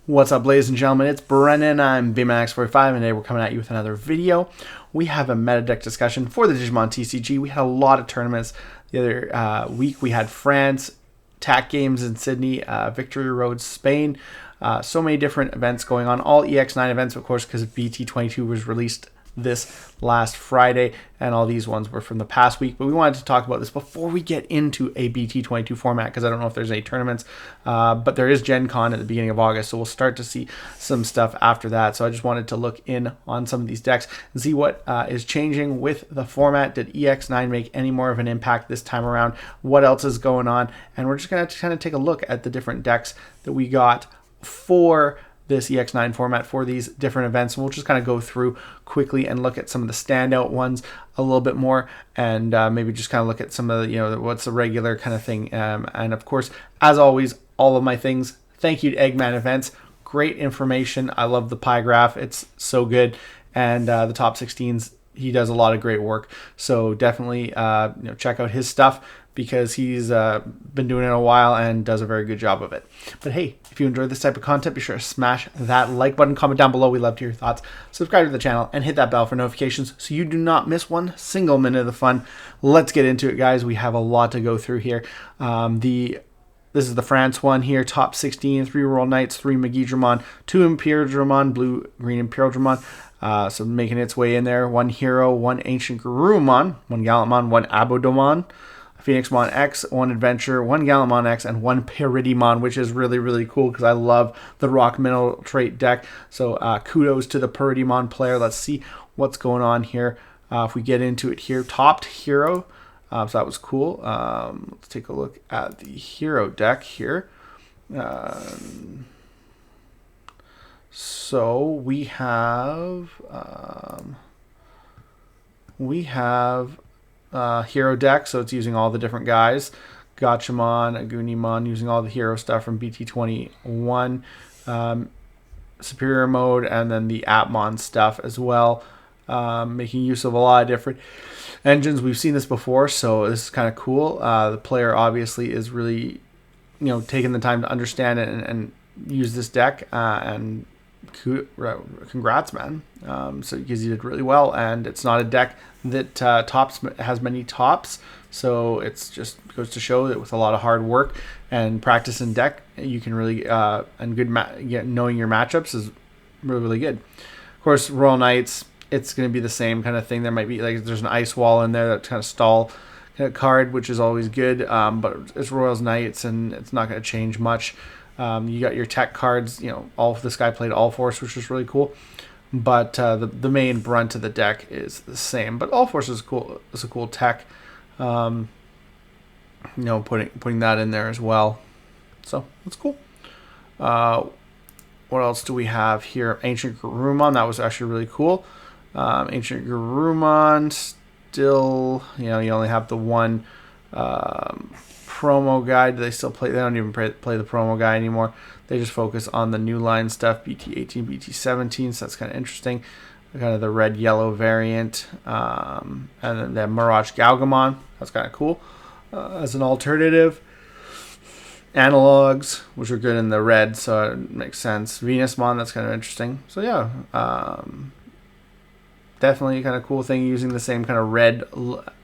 What's up, ladies and gentlemen? It's Brennan. I'm BMX45, and today we're coming at you with another video. We have a meta deck discussion for the Digimon TCG. We had a lot of tournaments the other week. We had France, TAC Games in Sydney, Victory Road, Spain. So many different events going on. All EX9 events, of course, because BT22 was released this last Friday, and all these ones were from the past week. But we wanted to talk about this before we get into a BT22 format, because I don't know if there's any tournaments, but there is GenCon at the beginning of August, so we'll start to see some stuff after that. So I just wanted to look in on some of these decks and see what is changing with the format. Did EX9 make any more of an impact this time around? What else is going on? And we're just going to kind of take a look at the different decks that we got for this EX9 format for these different events. And we'll just kind of go through quickly and look at some of the standout ones a little bit more, and maybe just kind of look at some of the, what's the regular kind of thing. And of course, as always, all of my things, thank you to Eggman Events. Great information. I love the pie graph. It's so good. And the top 16s, he does a lot of great work. So definitely check out his stuff, because he's been doing it a while and does a very good job of it. But hey, if you enjoy this type of content, be sure to smash that like button, comment down below. We love to hear your thoughts. Subscribe to the channel and hit that bell for notifications so you do not miss one single minute of the fun. Let's get into it, guys. We have a lot to go through here. This is the France one here, top 16, 3 Royal Knights, 3 Megidramon, 2 Imperial Dramon, blue-green Imperial Dramon. So making its way in there, 1 Hero, 1 Ancient Garurumon, 1 Gallantmon, 1 Abodomon, Phoenixmon X, 1 Adventure, 1 Gallantmon X, and 1 Peridimon, which is really, really cool because I love the Rock Mineral Trait deck. So kudos to the Peridimon player. Let's see what's going on here. If we get into it here, topped hero. So that was cool. Let's take a look at the hero deck here. So we have hero deck, so it's using all the different guys. Gachamon, Agunimon, using all the hero stuff from BT21, Superior Mode, and then the Appmon stuff as well. Making use of a lot of different engines. We've seen this before, so this is kind of cool. The player obviously is really, taking the time to understand it and use this deck, and congrats, man. So because you did really well, and it's not a deck that has many tops, so it's just goes to show that with a lot of hard work and practice in deck, you can really and good knowing your matchups is really, really good. Of course, Royal Knights, it's going to be the same kind of thing. There might be there's an ice wall in there that kind of stall kind of card, which is always good, but it's Royals Knights and it's not going to change much. You got your tech cards, all this guy played All Force, which is really cool. But the main brunt of the deck is the same. But All Force is cool. It's a cool tech. Putting that in there as well. So that's cool. What else do we have here? Ancient Garurumon. That was actually really cool. Ancient Garurumon. Still, you only have the one promo guide. They still play. They don't even play the promo guide anymore. They just focus on the new line stuff, BT18, BT17. So that's kind of interesting. Kind of the red-yellow variant, and then the Mirage Galgamon. That's kind of cool as an alternative. Analogs, which are good in the red, so it makes sense. Venusmon, that's kind of interesting. So yeah, definitely kind of cool thing using the same kind of red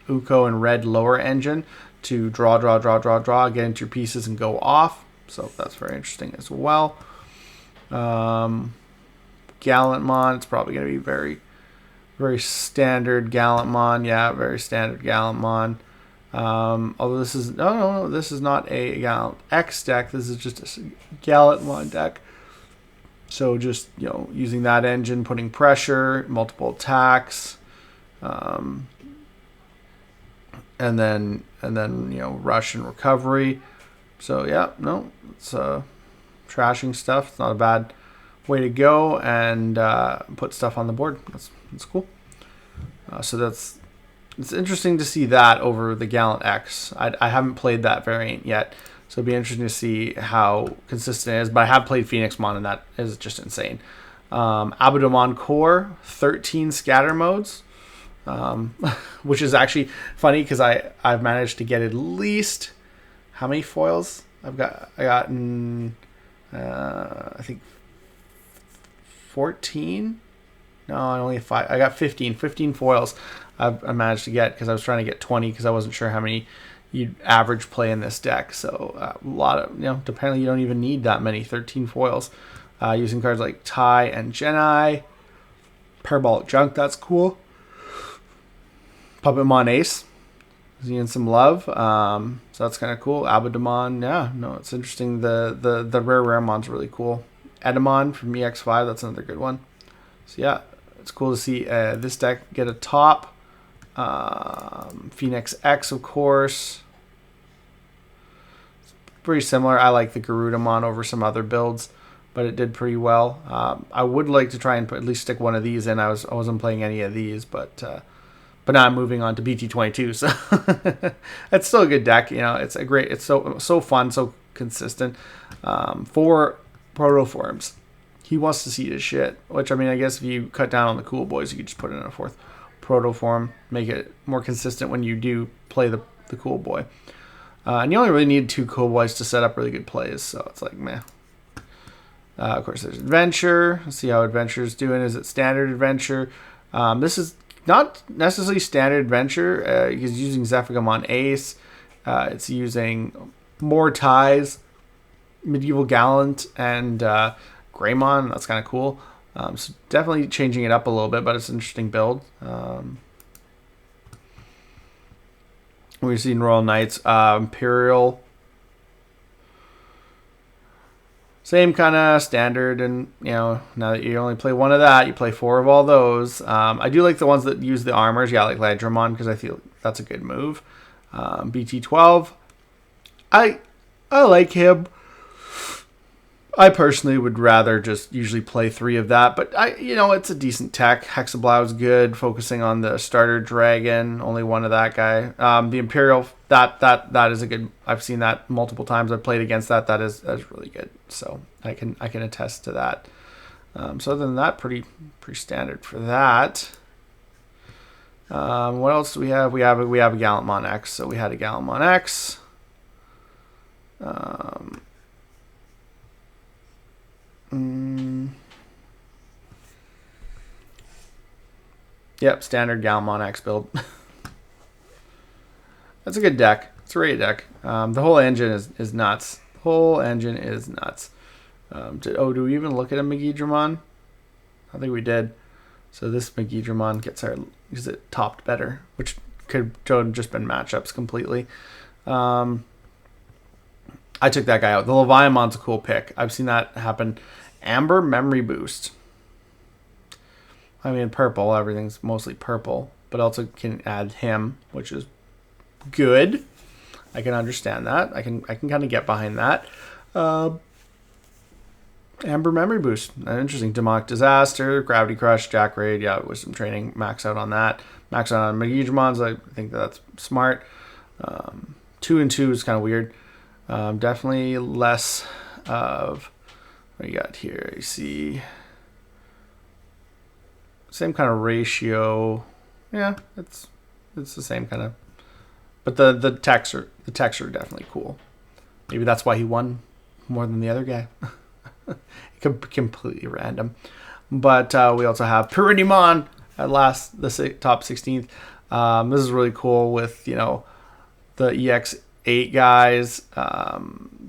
Uko and red lower engine to draw, get into your pieces and go off. So that's very interesting as well. Gallantmon, it's probably going to be very, very standard Gallantmon. Yeah, very standard Gallantmon. Although this is no, this is not a Gallant X deck. This is just a Gallantmon deck. So just using that engine, putting pressure, multiple attacks, and then rush and recovery. So yeah, no, it's trashing stuff. It's not a bad way to go and put stuff on the board. That's cool. So it's interesting to see that over the Gallant X. I haven't played that variant yet, so it'd be interesting to see how consistent it is. But I have played Phoenixmon, and that is just insane. Abodomon Core, 13 scatter modes. Which is actually funny because I've managed to get at least how many foils? I think 14. No, I only have 5. I got 15 foils I managed to get because I was trying to get 20 because I wasn't sure how many you'd average play in this deck. So a lot of, apparently you don't even need that many. 13 foils using cards like Tai and Genai. Parabolic Junk, that's cool. Puppetmon Ace, seeing some love. So that's kind of cool. Abadamon, yeah, no, it's interesting. The rare mon's really cool. Edamon from EX5, that's another good one. So yeah, it's cool to see this deck get a top. Phoenix X, of course. It's pretty similar. I like the Garudamon over some other builds, but it did pretty well. I would like to try and at least stick one of these in. I wasn't playing any of these, but now I'm moving on to BT22. So it's still a good deck. It's so fun, so consistent. For protoforms, he wants to see his shit. Which, I mean, I guess if you cut down on the cool boys, you could just put in a 4th protoform, make it more consistent when you do play the cool boy. And you only really need 2 cool boys to set up really good plays. So it's like meh. Of course, there's Adventure. Let's see how Adventure is doing. Is it Standard Adventure? This is not necessarily Standard Adventure. He's using Zephygamon Ace. It's using more ties, Medieval Gallant, and Greymon. That's kind of cool. So definitely changing it up a little bit, but it's an interesting build. We've seen Royal Knights, Imperial. Same kind of standard, and now that you only play one of that, you play 4 of all those. I do like the ones that use the armors, like Ledramon, because I feel that's a good move. BT12, I like him. I personally would rather just usually play 3 of that, but it's a decent tech. Hexablow is good, focusing on the starter dragon, only 1 of that guy. The Imperial, that is a good. I've seen that multiple times. I've played against that. That is really good. So I can attest to that. So other than that, pretty standard for that. What else do we have? We have a Gallantmon X. So we had a Gallantmon X. Yep, standard Gallantmon X build. That's a good deck. It's a great deck. The whole engine is nuts. The whole engine is nuts. Do we even look at a Megidramon? I think we did. So this Megidramon gets it topped better, which could have just been matchups completely. I took that guy out. The Leviamon's a cool pick. I've seen that happen. Amber Memory Boost. I mean, purple. Everything's mostly purple, but also can add him, which is good. I can understand that. I can kind of get behind that. Amber Memory Boost. Interesting. Demonic Disaster, Gravity Crush, Jack Raid. Yeah, with some training. Max out on that. Max out on Megidramons. I think that's smart. 2 and 2 is kind of weird. Definitely less of what you got here. You see same kind of ratio. Yeah, it's the same kind of, but the techs are definitely cool. Maybe that's why he won more than the other guy. Completely random. But we also have Pyridimon at last, the top 16th. This is really cool with the EX8 guys.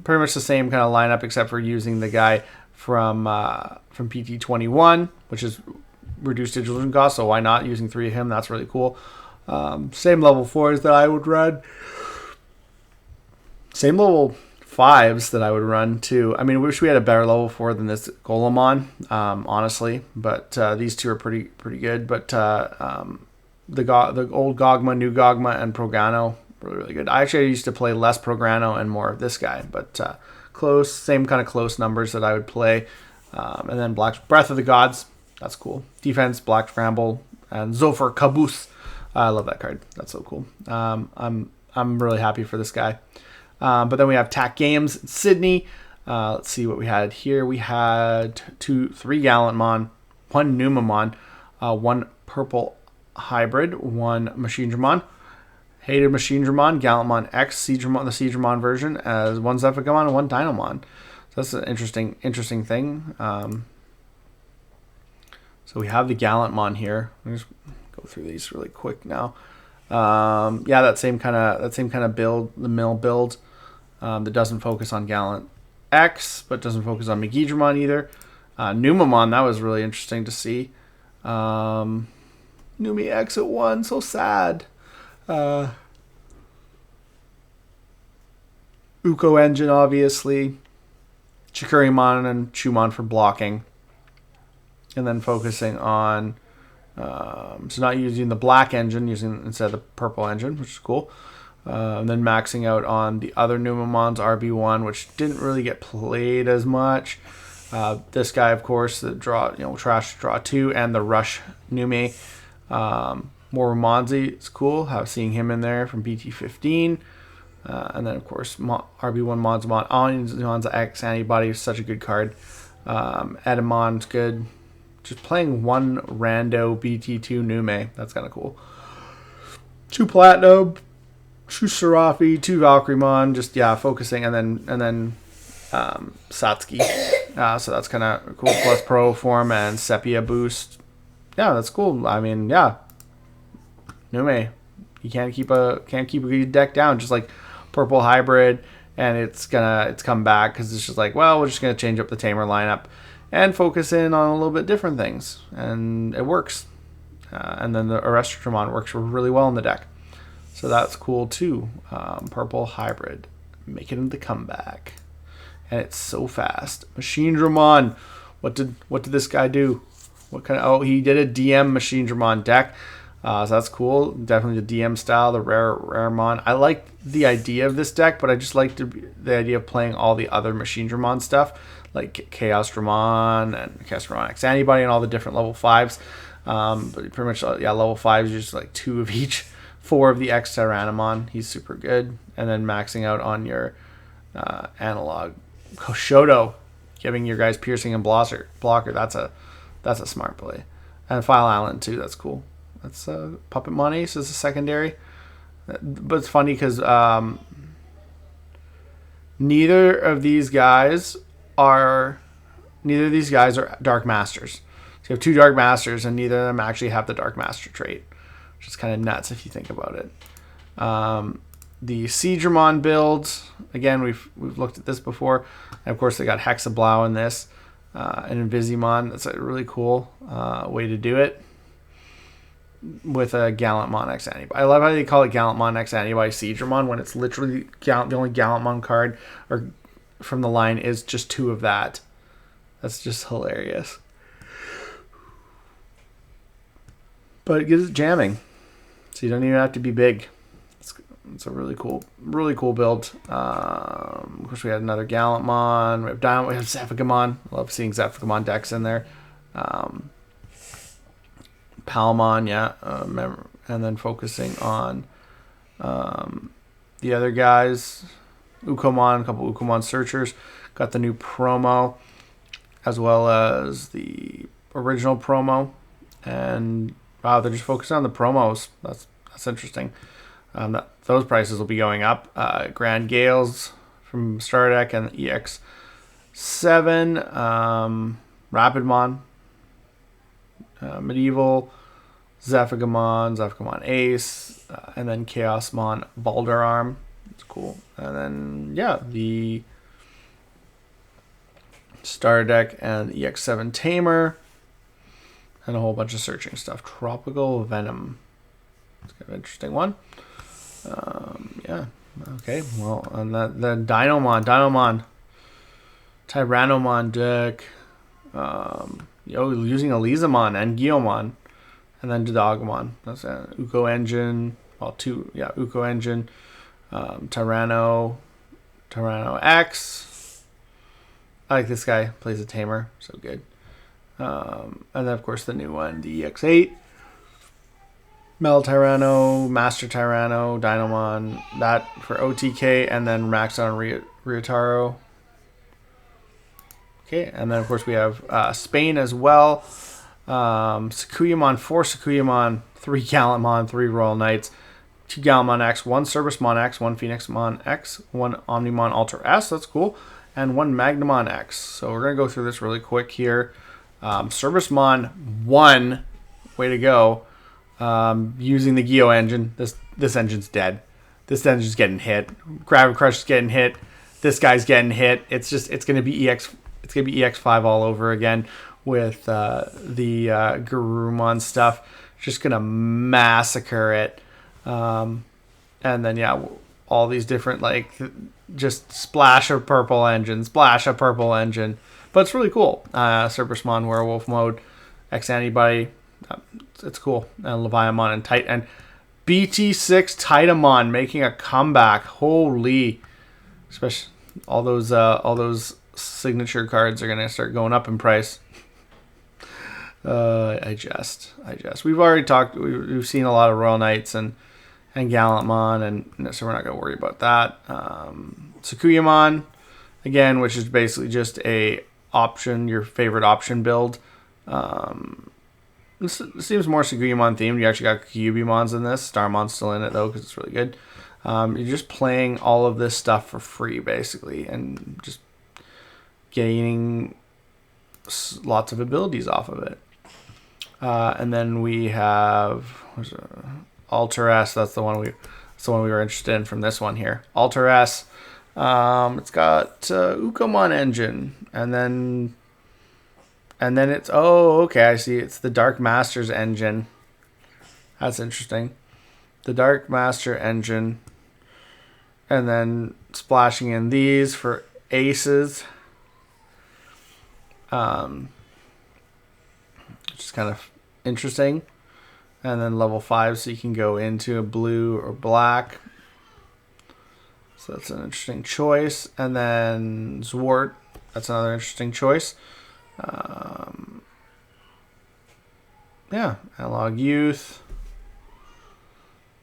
Pretty much the same kind of lineup except for using the guy from PT21, which is reduced digital cost. So why not using 3 of him? That's really cool. Same level 4s that I would run. Same level 5s that I would run too. I mean, I wish we had a better level 4 than this Golemon, honestly. But these 2 are pretty good. But the old Gogma, new Gogma, and Progano, really good. I used to play less Progano and more of this guy, but close, same kind of close numbers that I would play. And then Breath of the Gods, that's cool. Defense, Black Scramble, and Zofar Caboose. I love that card. That's so cool. I'm really happy for this guy. But then we have TAC Games in Sydney. Let's see what we had here. We had 3 Gallantmon, 1 Numamon, 1 Purple Hybrid, 1 Machinedramon, Hated Machinedramon, Gallantmon X, Siegedramon, the Siegedramon version, as 1 Zephygamon and 1 Dynamon. So that's an interesting thing. So we have the Gallantmon here. Let me just go through these really quick now. Yeah, that same kind of build, the mill build, that doesn't focus on Gallant X, but doesn't focus on Megidramon either. Numamon, that was really interesting to see. Numi X at 1, so sad. Uko Engine, obviously. Chikurimon and Chumon for blocking. And then focusing on, so not using the black engine, using instead of the purple engine, which is cool. And then maxing out on the other Numamon's RB1, which didn't really get played as much. This guy, of course, the draw, trash draw 2, and the rush Numi. Moromonzi, it's cool. Seeing him in there from BT15. And then, of course, RB1 Monzamon. Onion's X-Antibody is such a good card. Edamon's good. Just playing one rando BT2 Nume. That's kind of cool. 2 Platinum, 2 Serafi, 2 Valkyremon. Just, yeah, focusing. And then Satsuki. So that's kind of cool. Plus Pro form and Sepia boost. Yeah, that's cool. I mean, yeah. Nume. You can't keep a good deck down. Just like Purple Hybrid, and it's come back because it's just like, well, we're just gonna change up the Tamer lineup and focus in on a little bit different things, and it works. And then the Arrestramon works really well in the deck, so that's cool too. Purple Hybrid making the comeback, and it's so fast. Machine Dramon, what did this guy do? What kind of? Oh, he did a DM Machine Dramon deck. So that's cool. Definitely the DM style, the rare mon. I like the idea of this deck, but I just like the idea of playing all the other Machine Dramon stuff, like Chaos Dramon and Chaos Dramon X-Antibody and all the different level 5s. But pretty much, yeah, level 5s, just like 2 of each. 4 of the X-Tyrannomon. He's super good. And then maxing out on your analog Koshoto, giving your guys piercing and blocker. That's a smart play. And File Island too. That's cool. That's Puppet Mon Ace as a secondary, but it's funny because neither of these guys are Dark Masters. So you have 2 Dark Masters, and neither of them actually have the Dark Master trait, which is kind of nuts if you think about it. The Seedramon builds, again, we've looked at this before, and of course they got Hexablow in this, and Invisimon. That's a really cool way to do it. With a Gallantmon X-Antibody. I love how they call it Gallantmon X-Antibody Seedramon when it's literally the only Gallantmon card or from the line is just 2 of that. That's just hilarious. But it gets jamming, so you don't even have to be big. It's a really cool build. Of course, we had another Gallantmon. We have Zephigamon. I love seeing Zephigamon decks in there. Palmon, yeah, and then focusing on the other guys. Ukomon, a couple Ukomon Searchers. Got the new promo, as well as the original promo. And wow, they're just focusing on the promos. That's interesting. Those prices will be going up. Grand Gales from Star Deck and EX9, Rapidmon, Medieval, Zephigamon Ace, and then Chaosmon Balderarm. It's cool. And then, yeah, the Star Deck and EX7 Tamer, and a whole bunch of searching stuff. Tropical Venom. It's kind of an interesting one. Yeah. Okay. Well, and the Dinomon, Tyrannomon deck. Using Elizamon and Guiomon, and then Dodogomon. That's an Uko Engine. Well, 2, yeah, Uko Engine. Tyranno X. I like this guy. Plays a Tamer, so good. And then of course the new one, the EX8. Mel Tyranno, Master Tyranno, Dinomon. That for OTK, and then Max on Ryotaro. Okay, and then of course we have Spain as well. Sakuyamon, 4 Sakuyamon, 3 Gallantmon, 3 Royal Knights, 2 Gallantmon X, 1 Cerberusmon X, 1 Phoenixmon X, 1 Omnimon Alter S, that's cool, and 1 Magnamon X. So we're going to go through this really quick here. Servicemon 1, way to go. Using the Geo engine. This engine's dead. This engine's getting hit. Gravity Crush is getting hit. This guy's getting hit. It's gonna be EX5 all over again with the Garurumon stuff. Just gonna massacre it. And then yeah, all these different like just splash of purple engine. But it's really cool. Servicemon Werewolf mode, X-Antibody. It's cool. And Leviamon and Titan. BT6 Titamon making a comeback. Holy, especially all those signature cards are gonna start going up in price. I jest. We've already talked. We've seen a lot of Royal Knights and Gallantmon, and so we're not gonna worry about that. Sakuyamon, again, which is basically just a option, your favorite option build. This seems more Sakuyamon themed. You actually got Kyubimons in this. Starmon's still in it though because it's really good. You're just playing all of this stuff for free basically, and just gaining lots of abilities off of it. And then we have Alter S. That's the one we were interested in from this one here. Alter S. It's got Ukomon engine, and then it's okay. I see. It's the Dark Masters engine. That's interesting. The Dark Master engine, and then splashing in these for aces. Which is kind of interesting. And then level 5, so you can go into a blue or black. So that's an interesting choice. And then Zwart, that's another interesting choice. Yeah, Analog Youth.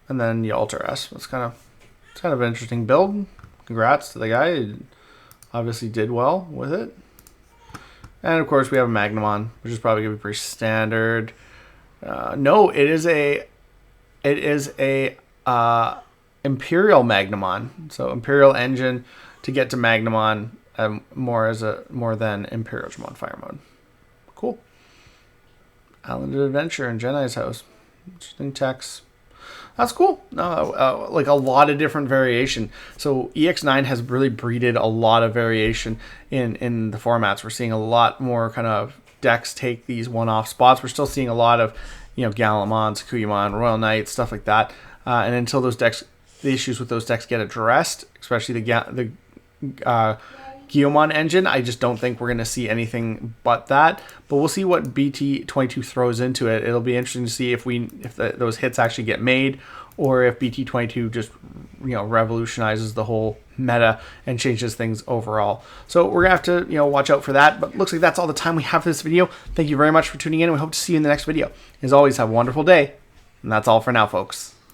And then the Alter S. It's kind of an interesting build. Congrats to the guy. He obviously did well with it. And of course we have a Magnamon, which is probably gonna be pretty standard. No, it is a Imperial Magnamon. So Imperial engine to get to Magnamon, more than Imperial Digimon Fire mode. Cool. Island of Adventure in Jedi's house. Interesting text. That's cool. Like a lot of different variation. So EX9 has really breeded a lot of variation in the formats. We're seeing a lot more kind of decks take these one-off spots. We're still seeing a lot of, Gallantmon, Sakuyamon, Royal Knights, stuff like that. And until the issues with those decks get addressed, especially the Guillaumon engine, I just don't think we're going to see anything but that. But we'll see what BT22 throws into it. It'll be interesting to see if those hits actually get made, or if BT22 just revolutionizes the whole meta and changes things overall. So we're gonna have to watch out for that. But looks like that's all the time we have for this video. Thank you very much for tuning in, and we hope to see you in the next video. As always, have a wonderful day, and that's all for now, folks.